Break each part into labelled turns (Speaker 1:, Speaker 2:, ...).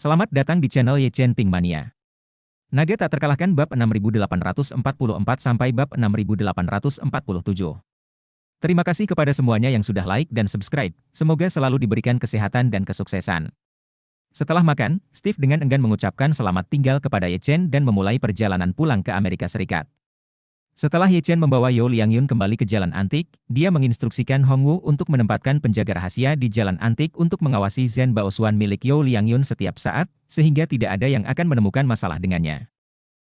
Speaker 1: Selamat datang di channel Ye Chen Ping Mania. Naga tak terkalahkan bab 6844 sampai bab 6847. Terima kasih kepada semuanya yang sudah like dan subscribe. Semoga selalu diberikan kesehatan dan kesuksesan. Setelah makan, Steve dengan enggan mengucapkan selamat tinggal kepada Ye Chen dan memulai perjalanan pulang ke Amerika Serikat. Setelah Ye Chen membawa You Liangyun kembali ke Jalan Antik, dia menginstruksikan Hongwu untuk menempatkan penjaga rahasia di Jalan Antik untuk mengawasi Zhen Baozuan milik You Liangyun setiap saat, sehingga tidak ada yang akan menemukan masalah dengannya.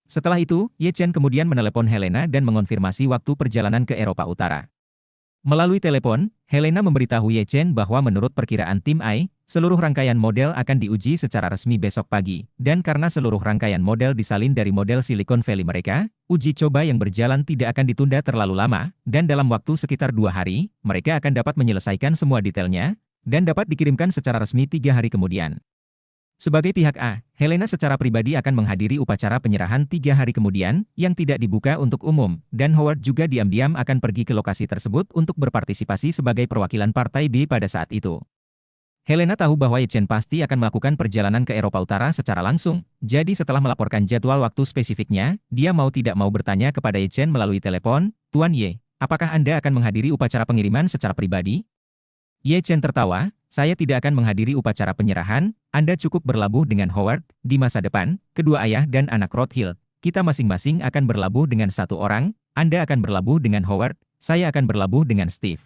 Speaker 1: Setelah itu, Ye Chen kemudian menelepon Helena dan mengonfirmasi waktu perjalanan ke Eropa Utara. Melalui telepon, Helena memberitahu Ye Chen bahwa menurut perkiraan tim AI, seluruh rangkaian model akan diuji secara resmi besok pagi, dan karena seluruh rangkaian model disalin dari model Silicon Valley mereka, uji coba yang berjalan tidak akan ditunda terlalu lama, dan dalam waktu sekitar 2 hari, mereka akan dapat menyelesaikan semua detailnya, dan dapat dikirimkan secara resmi 3 hari kemudian. Sebagai pihak A, Helena secara pribadi akan menghadiri upacara penyerahan 3 hari kemudian, yang tidak dibuka untuk umum, dan Howard juga diam-diam akan pergi ke lokasi tersebut untuk berpartisipasi sebagai perwakilan Partai B pada saat itu. Helena tahu bahwa Ye Chen pasti akan melakukan perjalanan ke Eropa Utara secara langsung, jadi setelah melaporkan jadwal waktu spesifiknya, dia mau tidak mau bertanya kepada Ye Chen melalui telepon, "Tuan Ye, apakah Anda akan menghadiri upacara pengiriman secara pribadi?" Ye Chen tertawa, "Saya tidak akan menghadiri upacara penyerahan, Anda cukup berlabuh dengan Howard, di masa depan, kedua ayah dan anak Rothschild. Kita masing-masing akan berlabuh dengan satu orang, Anda akan berlabuh dengan Howard, saya akan berlabuh dengan Steve."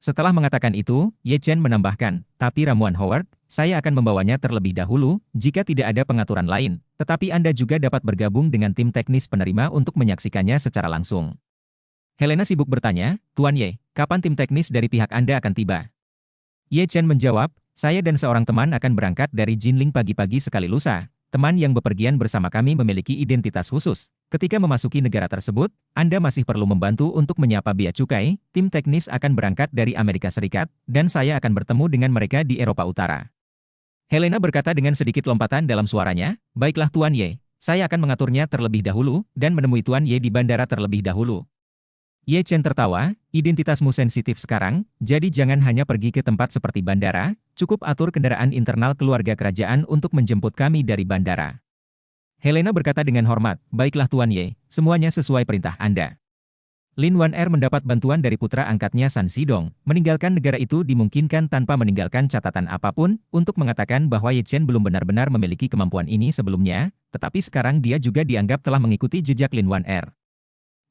Speaker 1: Setelah mengatakan itu, Ye Chen menambahkan, "Tapi ramuan Howard, saya akan membawanya terlebih dahulu, jika tidak ada pengaturan lain, tetapi Anda juga dapat bergabung dengan tim teknis penerima untuk menyaksikannya secara langsung." Helena sibuk bertanya, "Tuan Ye, kapan tim teknis dari pihak Anda akan tiba?" Ye Chen menjawab, "Saya dan seorang teman akan berangkat dari Jinling pagi-pagi sekali lusa. Teman yang bepergian bersama kami memiliki identitas khusus. Ketika memasuki negara tersebut, Anda masih perlu membantu untuk menyapa bea cukai, tim teknis akan berangkat dari Amerika Serikat, dan saya akan bertemu dengan mereka di Eropa Utara." Helena berkata dengan sedikit lompatan dalam suaranya, "Baiklah Tuan Ye, saya akan mengaturnya terlebih dahulu, dan menemui Tuan Ye di bandara terlebih dahulu." Ye Chen tertawa, "Identitasmu sensitif sekarang, jadi jangan hanya pergi ke tempat seperti bandara, cukup atur kendaraan internal keluarga kerajaan untuk menjemput kami dari bandara." Helena berkata dengan hormat, "Baiklah Tuan Ye, semuanya sesuai perintah Anda." Lin Wan-er mendapat bantuan dari putra angkatnya San Sidong, meninggalkan negara itu dimungkinkan tanpa meninggalkan catatan apapun, untuk mengatakan bahwa Ye Chen belum benar-benar memiliki kemampuan ini sebelumnya, tetapi sekarang dia juga dianggap telah mengikuti jejak Lin Wan-er.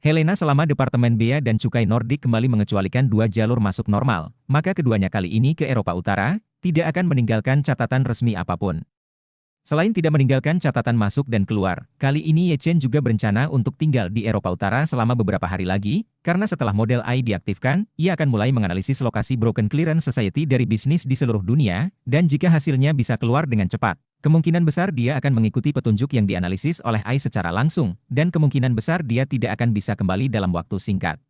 Speaker 1: Helena selama Departemen Bea dan Cukai Nordik kembali mengecualikan 2 jalur masuk normal, maka keduanya kali ini ke Eropa Utara, tidak akan meninggalkan catatan resmi apapun. Selain tidak meninggalkan catatan masuk dan keluar, kali ini Ye Chen juga berencana untuk tinggal di Eropa Utara selama beberapa hari lagi, karena setelah model AI diaktifkan, ia akan mulai menganalisis lokasi Broken Clearance Society dari bisnis di seluruh dunia, dan jika hasilnya bisa keluar dengan cepat, kemungkinan besar dia akan mengikuti petunjuk yang dianalisis oleh AI secara langsung, dan kemungkinan besar dia tidak akan bisa kembali dalam waktu singkat.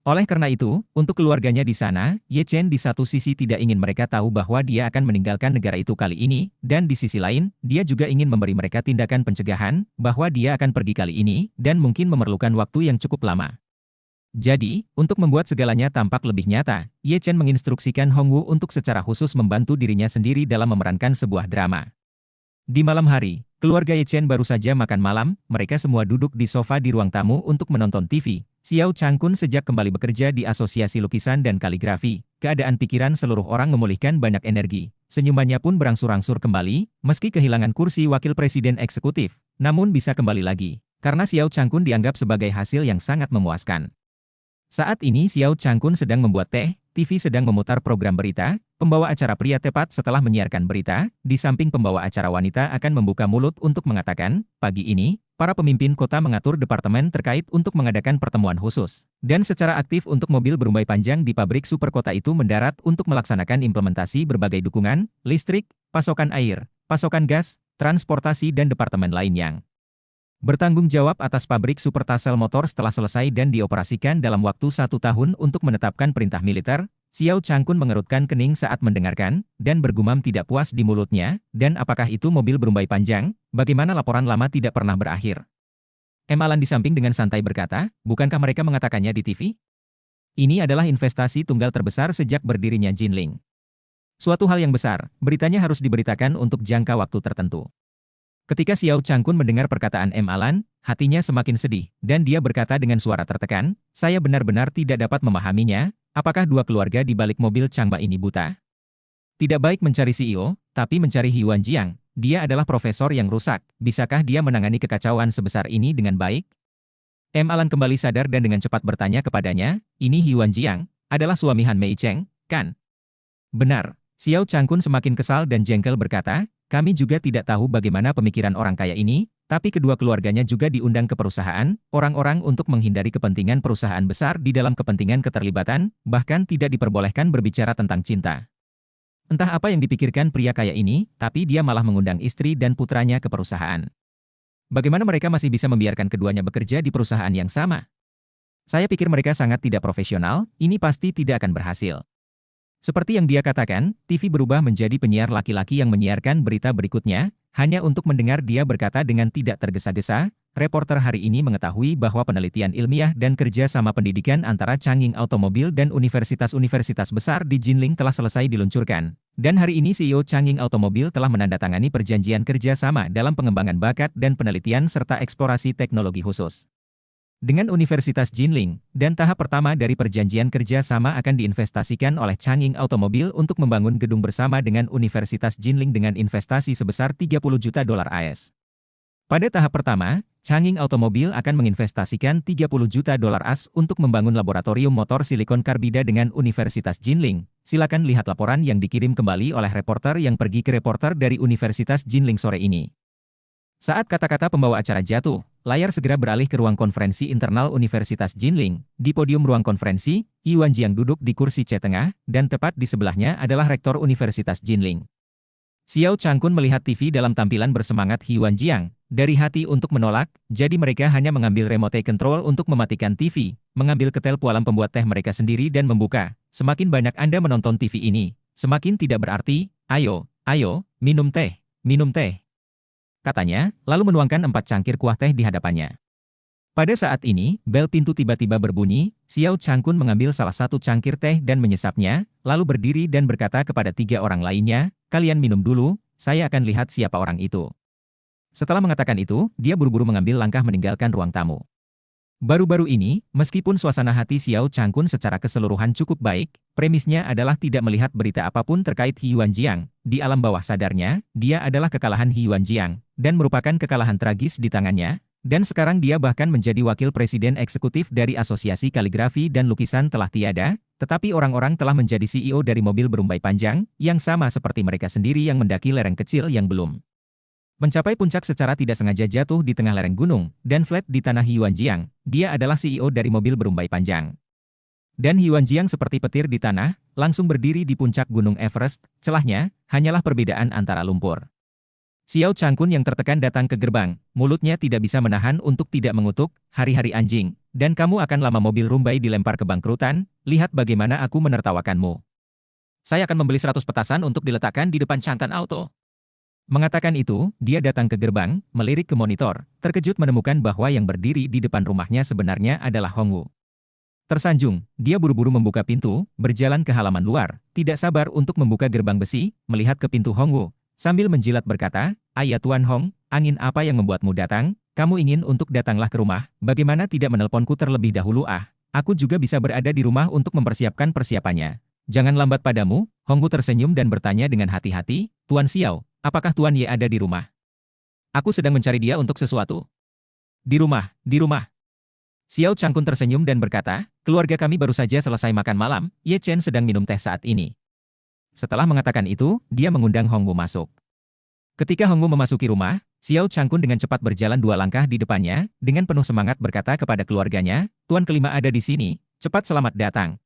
Speaker 1: Oleh karena itu, untuk keluarganya di sana, Ye Chen di satu sisi tidak ingin mereka tahu bahwa dia akan meninggalkan negara itu kali ini, dan di sisi lain, dia juga ingin memberi mereka tindakan pencegahan, bahwa dia akan pergi kali ini, dan mungkin memerlukan waktu yang cukup lama. Jadi, untuk membuat segalanya tampak lebih nyata, Ye Chen menginstruksikan Hongwu untuk secara khusus membantu dirinya sendiri dalam memerankan sebuah drama. Di malam hari, keluarga Ye Chen baru saja makan malam, mereka semua duduk di sofa di ruang tamu untuk menonton TV. Xiao Changkun sejak kembali bekerja di Asosiasi Lukisan dan Kaligrafi, keadaan pikiran seluruh orang memulihkan banyak energi. Senyumannya pun berangsur-angsur kembali, meski kehilangan kursi wakil presiden eksekutif, namun bisa kembali lagi, karena Xiao Changkun dianggap sebagai hasil yang sangat memuaskan. Saat ini Xiao Changkun sedang membuat teh, TV sedang memutar program berita, pembawa acara pria tepat setelah menyiarkan berita, di samping pembawa acara wanita akan membuka mulut untuk mengatakan, "Pagi ini, para pemimpin kota mengatur departemen terkait untuk mengadakan pertemuan khusus, dan secara aktif untuk mobil berumbai panjang di pabrik super kota itu mendarat untuk melaksanakan implementasi berbagai dukungan, listrik, pasokan air, pasokan gas, transportasi dan departemen lain yang bertanggung jawab atas pabrik super Tasel motor setelah selesai dan dioperasikan dalam waktu 1 tahun untuk menetapkan perintah militer." Xiao Changkun mengerutkan kening saat mendengarkan, dan bergumam tidak puas di mulutnya, "Dan apakah itu mobil berumbai panjang? Bagaimana laporan lama tidak pernah berakhir?" Alan di samping dengan santai berkata, "Bukankah mereka mengatakannya di TV? Ini adalah investasi tunggal terbesar sejak berdirinya Jinling." Suatu hal yang besar, beritanya harus diberitakan untuk jangka waktu tertentu. Ketika Xiao Changkun mendengar perkataan M. Alan, hatinya semakin sedih, dan dia berkata dengan suara tertekan, saya benar-benar tidak dapat memahaminya, apakah dua keluarga di balik mobil Changba ini buta? Tidak baik mencari CEO, tapi mencari Huan Jiang. Dia adalah profesor yang rusak, bisakah dia menangani kekacauan sebesar ini dengan baik? M. Alan kembali sadar dan dengan cepat bertanya kepadanya, ini Huan Jiang, adalah suami Han Mei Cheng, kan? Benar. Xiao Changkun semakin kesal dan jengkel berkata, kami juga tidak tahu bagaimana pemikiran orang kaya ini, tapi kedua keluarganya juga diundang ke perusahaan, orang-orang untuk menghindari kepentingan perusahaan besar di dalam kepentingan keterlibatan, bahkan tidak diperbolehkan berbicara tentang cinta. Entah apa yang dipikirkan pria kaya ini, tapi dia malah mengundang istri dan putranya ke perusahaan. Bagaimana mereka masih bisa membiarkan keduanya bekerja di perusahaan yang sama? Saya pikir mereka sangat tidak profesional, ini pasti tidak akan berhasil. Seperti yang dia katakan, TV berubah menjadi penyiar laki-laki yang menyiarkan berita berikutnya, hanya untuk mendengar dia berkata dengan tidak tergesa-gesa, reporter hari ini mengetahui bahwa penelitian ilmiah dan kerja sama pendidikan antara Changying Automobil dan universitas-universitas besar di Jinling telah selesai diluncurkan. Dan hari ini CEO Changying Automobil telah menandatangani perjanjian kerja sama dalam pengembangan bakat dan penelitian serta eksplorasi teknologi khusus. Dengan Universitas Jinling, dan tahap pertama dari perjanjian kerja sama akan diinvestasikan oleh Changying Automobil untuk membangun gedung bersama dengan Universitas Jinling dengan investasi sebesar 30 juta dolar AS. Pada tahap pertama, Changying Automobil akan menginvestasikan 30 juta dolar AS untuk membangun laboratorium motor silikon karbida dengan Universitas Jinling. Silakan lihat laporan yang dikirim kembali oleh reporter yang pergi ke reporter dari Universitas Jinling sore ini. Saat kata-kata pembawa acara jatuh, layar segera beralih ke ruang konferensi internal Universitas Jinling. Di podium ruang konferensi, Huan Jiang duduk di kursi C tengah, dan tepat di sebelahnya adalah rektor Universitas Jinling. Xiao Changkun melihat TV dalam tampilan bersemangat Huan Jiang. Dari hati untuk menolak, jadi mereka hanya mengambil remote control untuk mematikan TV, mengambil ketel pualam pembuat teh mereka sendiri dan membuka. Semakin banyak Anda menonton TV ini, semakin tidak berarti, ayo, minum teh, katanya, lalu menuangkan 4 cangkir kuah teh di hadapannya. Pada saat ini, bel pintu tiba-tiba berbunyi, Xiao Changkun mengambil salah satu cangkir teh dan menyesapnya, lalu berdiri dan berkata kepada 3 orang lainnya, kalian minum dulu, saya akan lihat siapa orang itu. Setelah mengatakan itu, dia buru-buru mengambil langkah meninggalkan ruang tamu. Baru-baru ini, meskipun suasana hati Xiao Changkun secara keseluruhan cukup baik, premisnya adalah tidak melihat berita apapun terkait Huan Jiang. Di alam bawah sadarnya, dia adalah kekalahan Huan Jiang, dan merupakan kekalahan tragis di tangannya, dan sekarang dia bahkan menjadi wakil presiden eksekutif dari Asosiasi Kaligrafi dan Lukisan telah tiada, tetapi orang-orang telah menjadi CEO dari mobil berumbai panjang, yang sama seperti mereka sendiri yang mendaki lereng kecil yang belum mencapai puncak secara tidak sengaja jatuh di tengah lereng gunung, dan flat di tanah Huan Jiang. Dia adalah CEO dari mobil berumbai panjang. Dan Huan Jiang seperti petir di tanah, langsung berdiri di puncak gunung Everest, celahnya, hanyalah perbedaan antara lumpur. Xiao Changkun yang tertekan datang ke gerbang, mulutnya tidak bisa menahan untuk tidak mengutuk, hari-hari anjing, dan kamu akan lama mobil rumbai dilempar ke bangkrutan, lihat bagaimana aku menertawakanmu. Saya akan membeli 100 petasan untuk diletakkan di depan Chantan Auto. Mengatakan itu, dia datang ke gerbang, melirik ke monitor, terkejut menemukan bahwa yang berdiri di depan rumahnya sebenarnya adalah Hongwu. Tersanjung, dia buru-buru membuka pintu, berjalan ke halaman luar, tidak sabar untuk membuka gerbang besi, melihat ke pintu Hongwu, sambil menjilat berkata, ayah Tuan Hong, angin apa yang membuatmu datang? Kamu ingin untuk datanglah ke rumah, bagaimana tidak menelponku terlebih dahulu aku juga bisa berada di rumah untuk mempersiapkan persiapannya. Jangan lambat padamu, Hongwu tersenyum dan bertanya dengan hati-hati, Tuan Xiao. Apakah Tuan Ye ada di rumah? Aku sedang mencari dia untuk sesuatu. Di rumah. Xiao Changkun tersenyum dan berkata, keluarga kami baru saja selesai makan malam, Ye Chen sedang minum teh saat ini. Setelah mengatakan itu, dia mengundang Hongwu masuk. Ketika Hongwu memasuki rumah, Xiao Changkun dengan cepat berjalan 2 langkah di depannya, dengan penuh semangat berkata kepada keluarganya, Tuan kelima ada di sini, cepat selamat datang.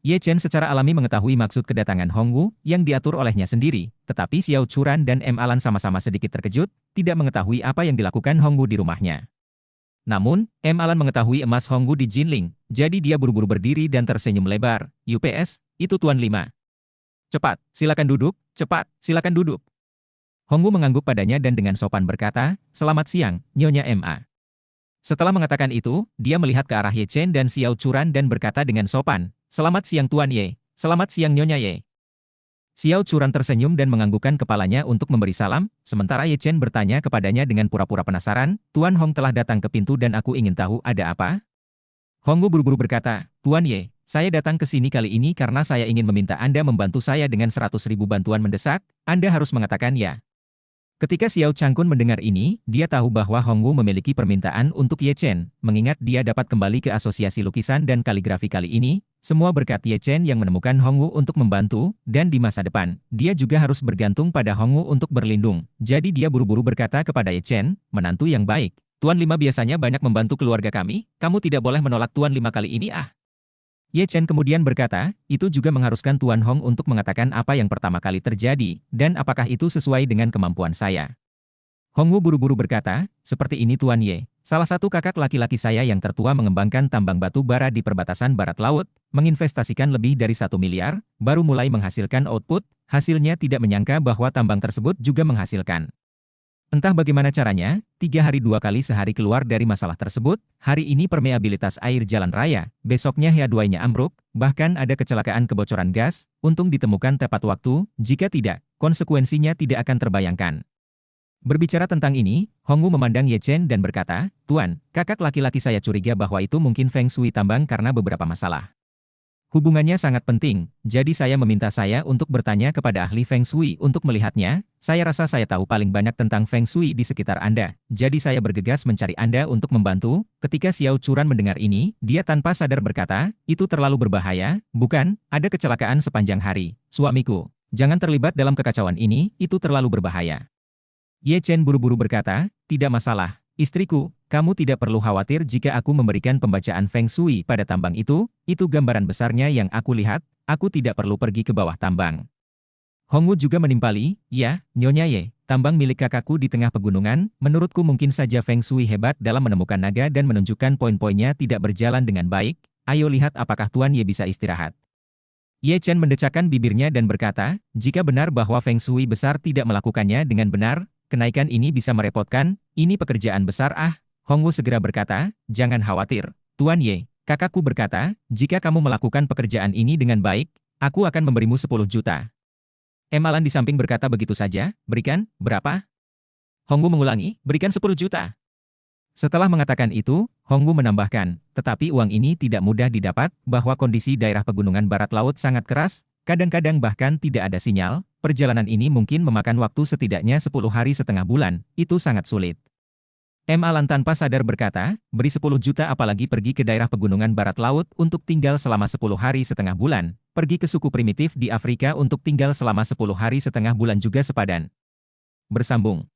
Speaker 1: Ye Chen secara alami mengetahui maksud kedatangan Hongwu yang diatur olehnya sendiri, tetapi Xiao Churan dan M. Alan sama-sama sedikit terkejut, tidak mengetahui apa yang dilakukan Hongwu di rumahnya. Namun, M. Alan mengetahui emas Hongwu di Jinling, jadi dia buru-buru berdiri dan tersenyum lebar, UPS, itu Tuan 5. Cepat, silakan duduk. Hongwu mengangguk padanya dan dengan sopan berkata, selamat siang, Nyonya M.A. Setelah mengatakan itu, dia melihat ke arah Ye Chen dan Xiao Churan dan berkata dengan sopan, selamat siang Tuan Ye, selamat siang Nyonya Ye. Xiao Churan tersenyum dan menganggukkan kepalanya untuk memberi salam, sementara Ye Chen bertanya kepadanya dengan pura-pura penasaran, Tuan Hong telah datang ke pintu dan aku ingin tahu ada apa? Hongwu buru-buru berkata, Tuan Ye, saya datang ke sini kali ini karena saya ingin meminta Anda membantu saya dengan 100.000 bantuan mendesak, Anda harus mengatakan ya. Ketika Xiao Changkun mendengar ini, dia tahu bahwa Hongwu memiliki permintaan untuk Ye Chen, mengingat dia dapat kembali ke asosiasi lukisan dan kaligrafi kali ini, semua berkat Ye Chen yang menemukan Hongwu untuk membantu, dan di masa depan, dia juga harus bergantung pada Hongwu untuk berlindung. Jadi dia buru-buru berkata kepada Ye Chen, menantu yang baik, Tuan Lima biasanya banyak membantu keluarga kami, kamu tidak boleh menolak Tuan Lima kali ini ah. Ye Chen kemudian berkata, itu juga mengharuskan Tuan Hong untuk mengatakan apa yang pertama kali terjadi, dan apakah itu sesuai dengan kemampuan saya. Hongwu buru-buru berkata, seperti ini Tuan Ye, salah satu kakak laki-laki saya yang tertua mengembangkan tambang batu bara di perbatasan barat laut, menginvestasikan lebih dari 1 miliar, baru mulai menghasilkan output, hasilnya tidak menyangka bahwa tambang tersebut juga menghasilkan. Entah bagaimana caranya, 3 hari 2 kali sehari keluar dari masalah tersebut, hari ini permeabilitas air jalan raya, besoknya Headuainya ambruk, bahkan ada kecelakaan kebocoran gas, untung ditemukan tepat waktu, jika tidak, konsekuensinya tidak akan terbayangkan. Berbicara tentang ini, Hongwu memandang Ye Chen dan berkata, Tuan, kakak laki-laki saya curiga bahwa itu mungkin Feng Shui tambang karena beberapa masalah. Hubungannya sangat penting, jadi saya meminta saya untuk bertanya kepada ahli Feng Shui untuk melihatnya, saya rasa saya tahu paling banyak tentang Feng Shui di sekitar Anda, jadi saya bergegas mencari Anda untuk membantu. Ketika Xiao Churan mendengar ini, dia tanpa sadar berkata, itu terlalu berbahaya, bukan, ada kecelakaan sepanjang hari, suamiku, jangan terlibat dalam kekacauan ini, itu terlalu berbahaya. Ye Chen buru-buru berkata, tidak masalah, istriku, kamu tidak perlu khawatir jika aku memberikan pembacaan Feng Shui pada tambang itu gambaran besarnya yang aku lihat, aku tidak perlu pergi ke bawah tambang. Hongwu juga menimpali, ya, Nyonya Ye, tambang milik kakakku di tengah pegunungan, menurutku mungkin saja Feng Shui hebat dalam menemukan naga dan menunjukkan poin-poinnya tidak berjalan dengan baik, ayo lihat apakah Tuan Ye bisa istirahat. Ye Chen mendecakkan bibirnya dan berkata, jika benar bahwa Feng Shui besar tidak melakukannya dengan benar, kenaikan ini bisa merepotkan, ini pekerjaan besar ah. Hongwu segera berkata, jangan khawatir, Tuan Ye, kakakku berkata, jika kamu melakukan pekerjaan ini dengan baik, aku akan memberimu 10 juta. Alan di samping berkata begitu saja, berikan, berapa? Hongwu mengulangi, berikan 10 juta. Setelah mengatakan itu, Hongwu menambahkan, tetapi uang ini tidak mudah didapat, bahwa kondisi daerah pegunungan barat laut sangat keras, kadang-kadang bahkan tidak ada sinyal, perjalanan ini mungkin memakan waktu setidaknya 10 hari setengah bulan, itu sangat sulit. Alan tanpa sadar berkata, beri 10 juta apalagi pergi ke daerah pegunungan barat laut untuk tinggal selama 10 hari setengah bulan, pergi ke suku primitif di Afrika untuk tinggal selama 10 hari setengah bulan juga sepadan. Bersambung.